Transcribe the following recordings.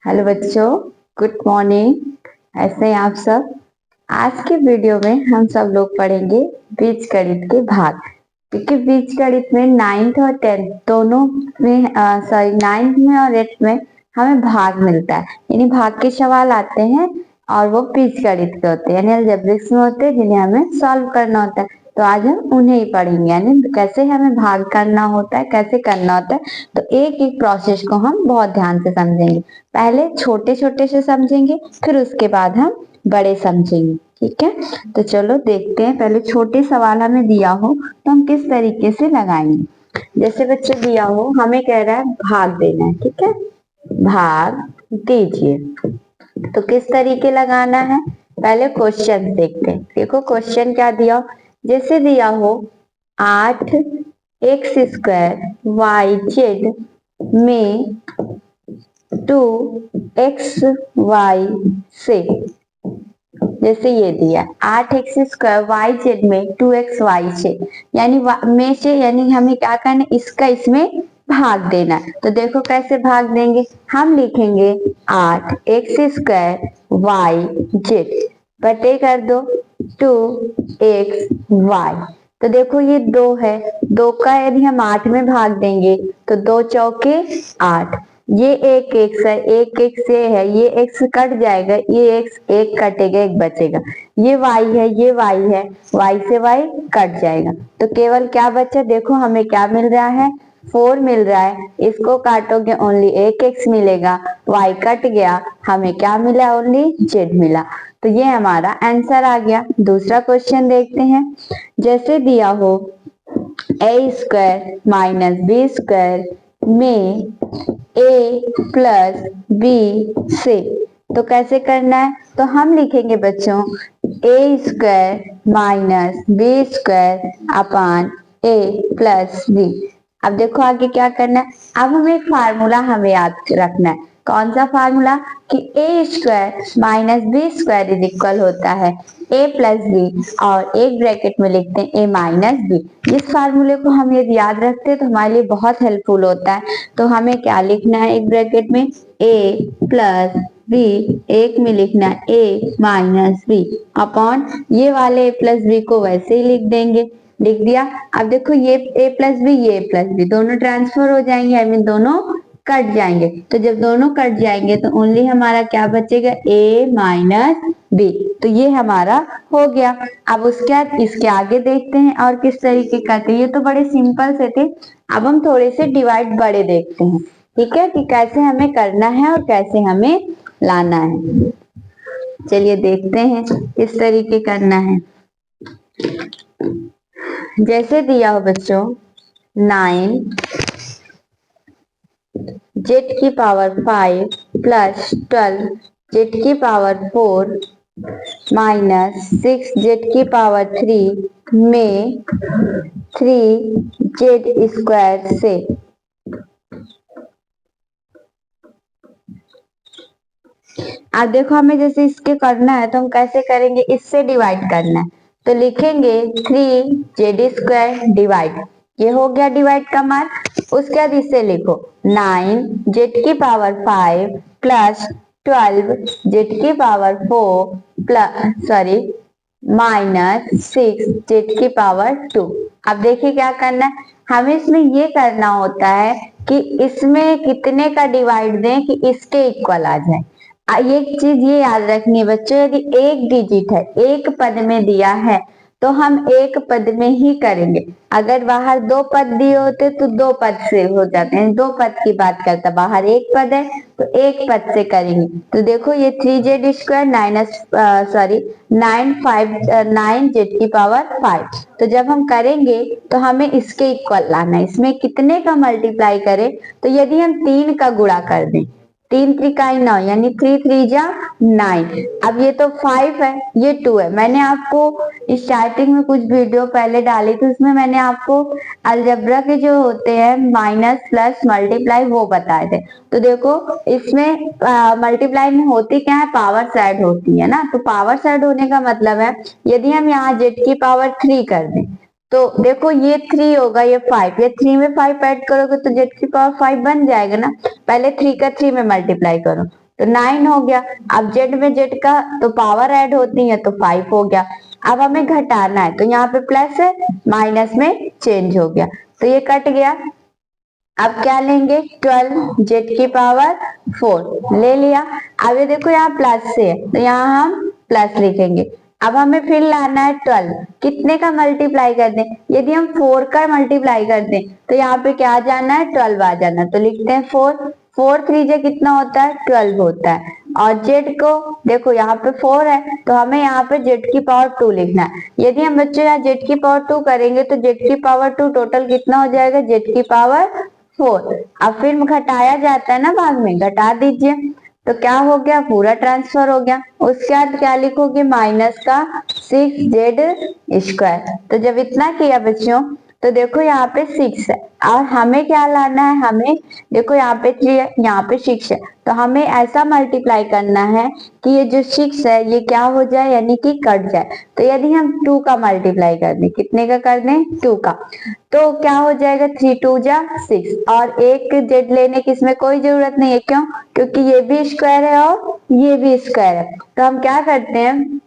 Hello बच्चों, good morning. ऐसे हैं आप सब। आज के वीडियो में हम सब लोग पढ़ेंगे बीजगणित के भाग। क्योंकि बीजगणित में 9th और 10th दोनों में सॉरी 9th में और 8th में हमें भाग मिलता है, यानी भाग के सवाल आते हैं और वो बीजगणित के होते हैं, यानी अलजेब्रिक्स में होते हैं, जिन्हें हमें सॉल्व करना होता है। तो आज हम उन्हें ही पढ़ेंगे, यानी कैसे हमें भाग करना होता है, कैसे करना होता है। तो एक एक प्रोसेस को हम बहुत ध्यान से समझेंगे। पहले छोटे छोटे से समझेंगे, फिर उसके बाद हम बड़े समझेंगे। ठीक है, तो चलो देखते हैं। पहले छोटे सवाल हमें दिया हो तो हम किस तरीके से लगाएंगे। जैसे बच्चे दिया हो, हमें कह रहा है भाग देना है। ठीक है, भाग दीजिए। तो किस तरीके लगाना है, पहले क्वेश्चन देखते हैं। देखो क्वेश्चन क्या दिया, जैसे दिया हो 8x² YZ में 2xy से, जैसे ये दिया 8x² YZ में 2xy से, यानी में से, यानी हमें क्या करना है, इसका इसमें भाग देना है। तो देखो कैसे भाग देंगे, हम लिखेंगे 8x² YZ बटे कर दो 2xy। तो देखो ये 2 है, 2 का यदि हम 8 में भाग देंगे तो 2 चौके 8। ये एक x है, एक x ये है, ये x कट जाएगा, ये x एक कटेगा, एक बचेगा। ये y है, ये y है, y से y कट जाएगा। तो केवल क्या बचा, देखो हमें क्या मिल रहा है, 4 मिल रहा है। इसको काटोगे ओनली एक x मिलेगा, y कट गया, हमें क्या मिला, ओनली z मिला। तो ये हमारा आंसर आ गया। दूसरा क्वेश्चन देखते हैं। जैसे दिया हो a² - b² में a प्लस b से, तो कैसे करना है, तो हम लिखेंगे बच्चों a² - b² upon a plus b। अब देखो आगे क्या करना है, अब हमें एक फार्मूला हमें याद रखना है। कौन सा फार्मूला, कि a² - b² इज इक्वल होता है a प्लस बी, और एक ब्रैकेट में लिखते हैं a माइनस बी। इस फार्मूले को हम यदि याद रखते हैं तो हमारे लिए बहुत हेल्पफुल होता है। तो हमें क्या लिखना है, एक ब्रैकेट में a प्लस बी, एक में लिखना है a माइनस बी अपॉन ये वाले a प्लस बी को वैसे ही लिख देंगे। लिख दिया। अब देखो ये a प्लस बी, ये a प्लस बी दोनों ट्रांसफर हो जाएंगे, आई मीन दोनों कट जाएंगे। तो जब दोनों कट जाएंगे तो ओनली हमारा क्या बचेगा, a माइनस बी। तो ये हमारा हो गया। अब उसके बाद इसके आगे देखते हैं और किस तरीके करते हैं। ये तो बड़े सिंपल से थे, अब हम थोड़े से डिवाइड बड़े देखते हैं। ठीक है, कि कैसे हमें करना है और कैसे हमें लाना है। चलिए देखते हैं किस तरीके करना है। जैसे दिया हो बच्चों 9 z⁵ plus 12 z⁴ minus 6z⁵ में 3z² से। अब देखो हमें जैसे इसके करना है तो हम कैसे करेंगे, इससे डिवाइड करना है। तो लिखेंगे 3z² डिवाइड, ये हो गया डिवाइड का मार्क। उसके बाद इसे लिखो 9z⁵ plus 12z⁴ plus minus 6z⁴। अब देखिए क्या करना है, हमें इसमें ये करना होता है कि इसमें कितने का डिवाइड दें कि इसके इक्वल आ जाए। एक चीज ये याद रखनी है बच्चों, यदि एक डिजिट है, एक पद में दिया है तो हम एक पद में ही करेंगे। अगर बाहर 2 पद दिए होते तो 2 पद से हो जाते हैं, 2 पद की बात करता। बाहर एक पद है तो एक पद से करेंगे। तो देखो ये 3z² 9z⁵ तो जब हम करेंगे तो हमें इसके इक्वल लाना है। इसमें कितने का मल्टीप्लाई करें, तो यदि हम 3 का गुणा कर दें, 3 त्रिकाई 9, यानी 3 3 जा 9। अब ये तो 5 है, ये 2 है। मैंने आपको स्टार्टिंग में कुछ वीडियो पहले डाली थी, उसमें मैंने आपको अलजेब्रा के जो होते हैं माइनस प्लस मल्टीप्लाई वो बताए थे। तो देखो इसमें मल्टीप्लाई में होती क्या है, पावर साइड होती है ना। तो पावर साइड होने का मतलब है यदि हम यहाँ z⁵ कर दें तो देखो ये 3 होगा, ये 5, ये 3 में 5 ऐड करोगे तो z⁵ बन जाएगा ना। पहले 3 का 3 में मल्टीप्लाई करो तो 9 हो गया। अब जेड में जेड का तो पावर ऐड होती है तो 5 हो गया। अब हमें घटाना है तो यहाँ पे प्लस है, माइनस में चेंज हो गया, तो ये कट गया। अब क्या लेंगे, 12 जेड की पावर 4 ले लिया। अब ये देखो यहाँ प्लस से है तो यहाँ हम प्लस लिखेंगे। अब हमें फिर लाना है 12, कितने का मल्टीप्लाई कर दें, यदि हम 4 का मल्टीप्लाई कर दें तो यहाँ पे क्या आ जाना है, 12 आ जाना है। तो लिखते हैं 4, 4 3 जे कितना होता है, 12 होता है। और जेड को देखो यहाँ पे 4 है तो हमें यहाँ पे जेड की पावर 2 लिखना है। यदि हम बच्चों यहाँ जेड की पावर 2 करेंगे तो जेड की पावर 2 टोटल कितना हो जाएगा, जेड की पावर 4। अब फिर घटाया जाता है ना भाग में, घटा दीजिए तो क्या हो गया, पूरा ट्रांसफर हो गया। उसके बाद क्या लिखोगे, माइनस का 6z²। तो जब इतना किया बच्चों तो देखो यहाँ पे 6 है और हमें क्या लाना है, हमें देखो यहाँ पे 3 है, यहाँ पे 6 है, तो हमें ऐसा मल्टीप्लाई करना है कि ये जो 6 है ये क्या हो जाए, यानी कि कट जाए। तो यदि हम 2 का मल्टीप्लाई कर दें, कितने का कर दें, 2 का, तो क्या हो जाएगा, 3 2 जा 6। और एक जेड लेने की इसमें कोई जरूरत नहीं है, क्यों, क्योंकि ये भी स्क्वायर है और ये भी स्क्वायर है। तो हम क्या करते हैं,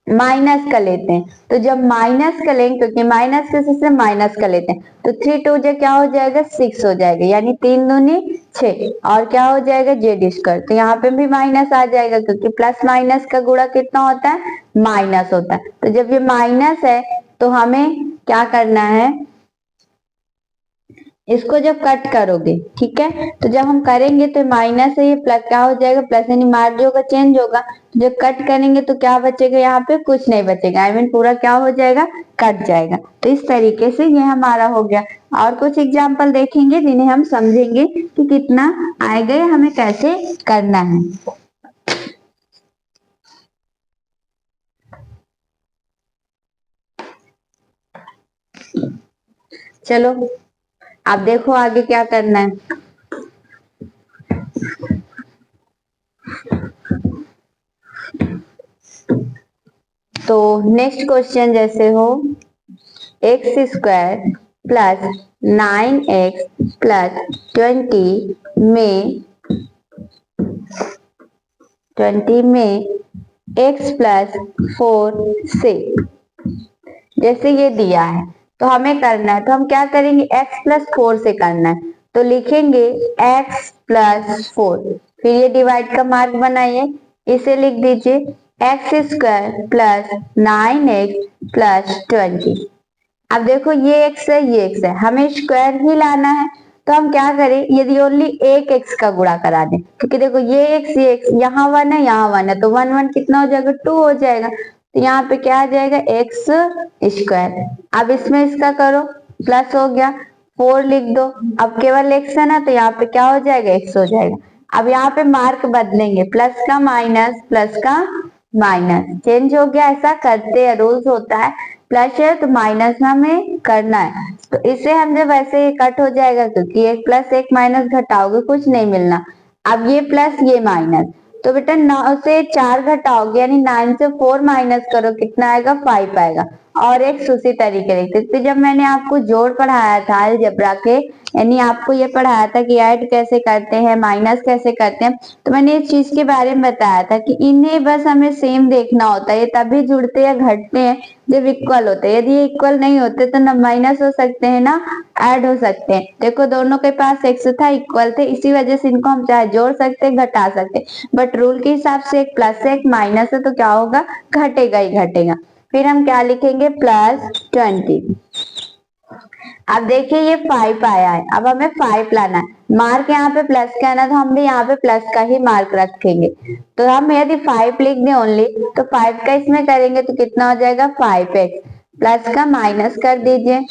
माइनस का लेते हैं। तो जब माइनस का लेंगे, क्योंकि माइनस के से माइनस का लेते हैं, तो 3 2 जे क्या हो जाएगा, 6 हो जाएगा, यानी 3 दूनी 6। और क्या हो जाएगा, जेड²। तो यहाँ पे भी माइनस आ जाएगा, क्योंकि प्लस माइनस का गुणा कितना होता है, माइनस होता है। तो जब ये माइनस है तो हमें क्या करना है, इसको जब कट करोगे, ठीक है, तो जब हम करेंगे तो माइनस है, ये प्लस क्या हो जाएगा, प्लस यानी मार्क जो होगा चेंज होगा। तो जब कट करेंगे तो क्या बचेगा, यहाँ पे कुछ नहीं बचेगा, आई मीन पूरा क्या हो जाएगा, कट जाएगा। तो इस तरीके से ये हमारा हो गया। और कुछ एग्जाम्पल देखेंगे जिन्हें हम समझेंगे कि कितना आएगा या हमें कैसे करना है। चलो आप देखो आगे क्या करना है। तो नेक्स्ट क्वेश्चन जैसे हो, x² प्लस 9x प्लस 20 में x प्लस 4 से, जैसे ये दिया है तो हमें करना है, तो हम क्या करेंगे, x प्लस 4 से करना है। तो लिखेंगे x प्लस 4, फिर ये डिवाइड का मार्क बनाइए, इसे लिख दीजिए x² प्लस 9x प्लस 20। अब देखो ये x है, ये x है, हमें स्क्वायर ही लाना है। तो हम क्या करें, यदि ओनली एक x का गुणा करा दें, क्योंकि देखो ये x यहाँ 1 है, यहाँ 1 है, तो 1 1 कितना हो जाएगा, 2 हो जाएगा। तो यहाँ पे क्या आ जाएगा, x²। अब इसमें इसका करो, प्लस हो गया, 4 लिख दो। अब केवल x है ना, तो यहाँ पे क्या हो जाएगा, x हो जाएगा। अब यहाँ पे मार्क बदलेंगे, प्लस का माइनस, प्लस का माइनस चेंज हो गया, ऐसा करते हैं, रूल्स होता है। प्लस है तो माइनस हमें करना है, तो इसे हम जब ऐसे कट हो जाएगा, क्योंकि एक प्लस एक माइनस घटाओगे कुछ नहीं मिलना। अब ये प्लस ये माइनस, तो बेटा 9 से 4 घटाओगे, यानी 9 से 4 माइनस करो, कितना आएगा, 5 आएगा। और एक उसी तरीके लिखते, तो जब मैंने आपको जोड़ पढ़ाया था अलजेब्रा के, यानी आपको ये पढ़ाया था कि ऐड कैसे करते हैं, माइनस कैसे करते हैं, तो मैंने इस चीज के बारे में बताया था कि इन्हें बस हमें सेम देखना होता है, ये तभी जुड़ते या घटते हैं जब इक्वल होते हैं। यदि ये इक्वल नहीं होते तो ना माइनस हो सकते हैं ना ऐड हो सकते हैं। देखो दोनों के पास एक्स था, इक्वल थे, इसी वजह से इनको हम चाहे जोड़ सकते हैं, घटा सकते हैं, बट रूल के हिसाब से एक प्लस है एक माइनस है, तो क्या होगा, घटेगा ही घटेगा। फिर हम क्या लिखेंगे, प्लस 20। अब देखिए ये 5 आया है, अब हमें 5 लाना है, मार्क यहाँ पे प्लस का है ना, तो हम भी यहाँ पे प्लस का ही मार्क रखेंगे। तो हम यदि 5 लिख दें ओनली, तो 5 का इसमें करेंगे तो कितना हो जाएगा, 5x, प्लस का माइनस कर दीजिए।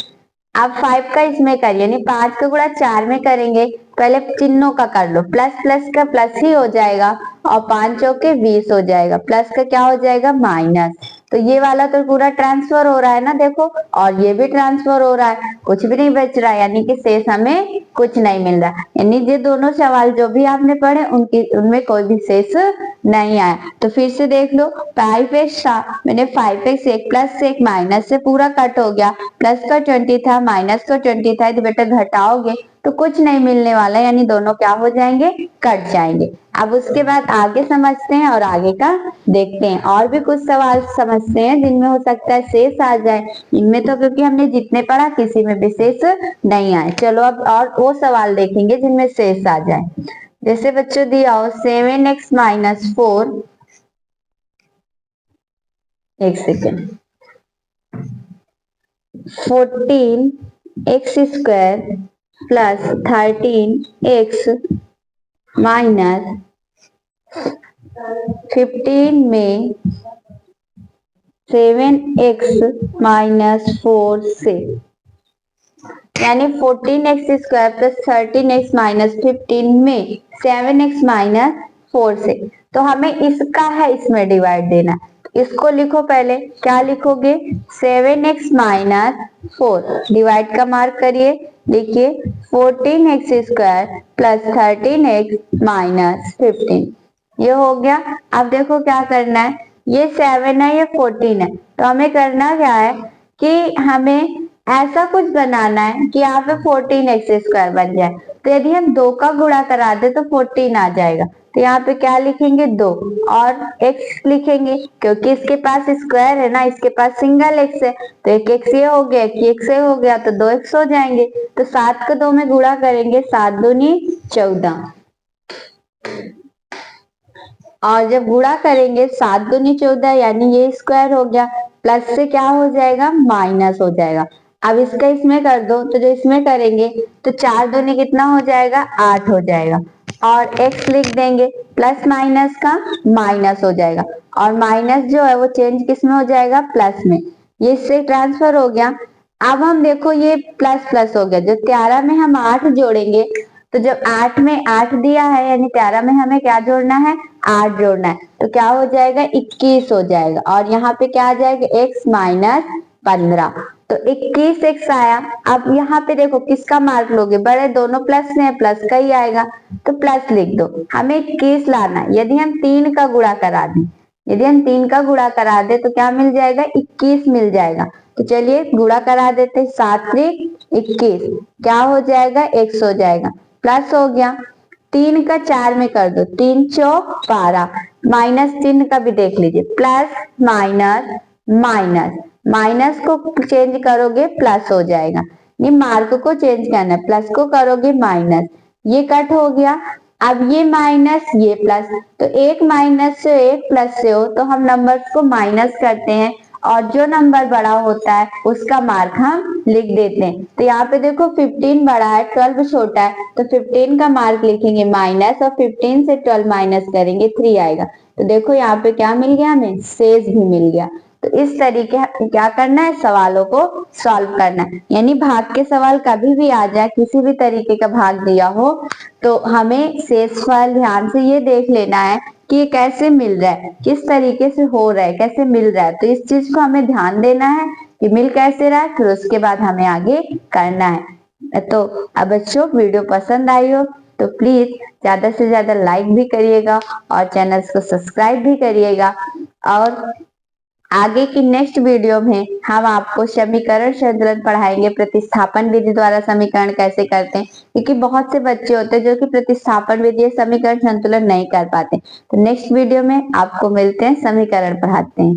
अब 5 का इसमें करिए, यानी 5 का गुणा 4 में करेंगे, पहले चिन्हों का कर लो, प्लस प्लस का प्लस ही हो जाएगा, और 5 चौके 20 हो जाएगा, प्लस का क्या हो जाएगा, माइनस। तो ये वाला तो पूरा ट्रांसफर हो रहा है ना, देखो, और ये भी ट्रांसफर हो रहा है, कुछ भी नहीं बच रहा है, यानी कि शेष हमें कुछ नहीं मिल रहा, यानी ये दोनों सवाल जो भी आपने पढ़े उनमें कोई भी शेष नहीं आया। तो फिर से देख लो, 5x था, मैंने 5x एक प्लस से एक माइनस से पूरा कट हो गया, प्लस का 20 था, माइनस का 20 था, तो बेटा घटाओगे तो कुछ नहीं मिलने वाला, यानी दोनों क्या हो जाएंगे, कट जाएंगे। अब उसके बाद आगे समझते हैं और आगे का देखते हैं। और भी कुछ सवाल समझते हैं जिनमें हो सकता है शेष आ जाए। इनमें तो क्योंकि हमने जितने पढ़ा किसी में भी शेष नहीं आए। चलो अब और वो सवाल देखेंगे जिनमें शेष आ जाए। जैसे बच्चों दिया हो 7x-4, एक second, 14x² plus 13x minus 15 में 7x-4 से, यानी 14x² प्लस 13x माइनस 15 में 7x-4 से। तो हमें इसका है इसमें डिवाइड देना। इसको लिखो पहले, क्या लिखोगे 7x-4 डिवाइड का मार्क करिए, लिखिए 14x² प्लस 13x माइनस 15, ये हो गया। अब देखो क्या करना है, ये 7 है ये 14 है, तो हमें करना क्या है कि हमें ऐसा कुछ बनाना है कि यहाँ पे 14x² बन जाए। तो यदि हम 2 का गुणा करा दे तो 14 आ जाएगा। तो यहाँ पे क्या लिखेंगे 2 और x लिखेंगे, क्योंकि इसके पास स्क्वायर है ना, इसके पास सिंगल x है। तो एक x ये हो गया, एक x ये हो गया, तो 2x हो जाएंगे। तो 7 को 2 में गुणा करेंगे, 7 दूनी 14, और जब गुणा करेंगे 7 दूनी 14, यानी ये स्क्वायर हो गया, प्लस से क्या हो जाएगा माइनस हो जाएगा। अब इसका इसमें कर दो, तो जो इसमें करेंगे तो 4 दूनी कितना हो जाएगा 8 हो जाएगा, और x लिख देंगे, प्लस माइनस का माइनस हो जाएगा, और माइनस जो है वो चेंज किस में हो जाएगा प्लस में, ये इससे ट्रांसफर हो गया। अब हम देखो ये प्लस प्लस हो गया, जो 13 में हम 8 जोड़ेंगे, तो जब 8 में 8 दिया है यानी 13 में हमें क्या जोड़ना है 8 जोड़ना है, तो क्या हो जाएगा 21 हो जाएगा, और यहाँ पे क्या आ जाएगा x माइनस 15, तो 21x आया। अब यहाँ पे देखो किसका मार्क लोगे, बड़े दोनों प्लस में है, प्लस का ही आएगा, तो प्लस लिख दो। हमें 21 लाना है। यदि हम 3 का गुणा करा दें, यदि हम 3 का गुणा करा दे तो क्या मिल जाएगा 21 मिल जाएगा। तो चलिए गुणा करा देते, 7 3 21, क्या हो जाएगा x हो जाएगा, प्लस हो गया। 3 का 4 में कर दो, 3 चौक 12, माइनस चिन्ह का भी देख लीजिए, प्लस माइनस माइनस, माइनस को चेंज करोगे प्लस हो जाएगा, ये मार्क को चेंज करना है, प्लस को करोगे माइनस, ये कट हो गया। अब ये माइनस ये प्लस, तो एक माइनस से एक प्लस से हो तो हम नंबर्स को माइनस करते हैं, और जो नंबर बड़ा होता है उसका मार्क हम लिख देते हैं। तो यहाँ पे देखो 15 बड़ा है 12 छोटा है, तो 15 का मार्क लिखेंगे माइनस, और 15 से 12 माइनस करेंगे 3 आएगा। तो देखो यहाँ पे क्या मिल गया हमें, शेष भी मिल गया। तो इस तरीके क्या करना है, सवालों को सॉल्व करना है। यानी भाग के सवाल कभी भी आ जाए, किसी भी तरीके का भाग दिया हो, तो हमें शेषफल ध्यान से ये देख लेना है कि ये कैसे मिल रहा है, किस तरीके से हो रहा है, कैसे मिल रहा है। तो इस चीज को हमें ध्यान देना है कि मिल कैसे रहा है, फिर उसके बाद हमें आगे करना है। तो अब बच्चों वीडियो पसंद आई हो तो प्लीज ज्यादा से ज्यादा लाइक भी करिएगा और चैनल को सब्सक्राइब भी करिएगा। और आगे की नेक्स्ट वीडियो में हम आपको समीकरण संतुलन पढ़ाएंगे, प्रतिस्थापन विधि द्वारा समीकरण कैसे करते हैं, क्योंकि बहुत से बच्चे होते हैं जो कि प्रतिस्थापन विधि समीकरण संतुलन नहीं कर पाते। तो नेक्स्ट वीडियो में आपको मिलते हैं, समीकरण पढ़ाते हैं।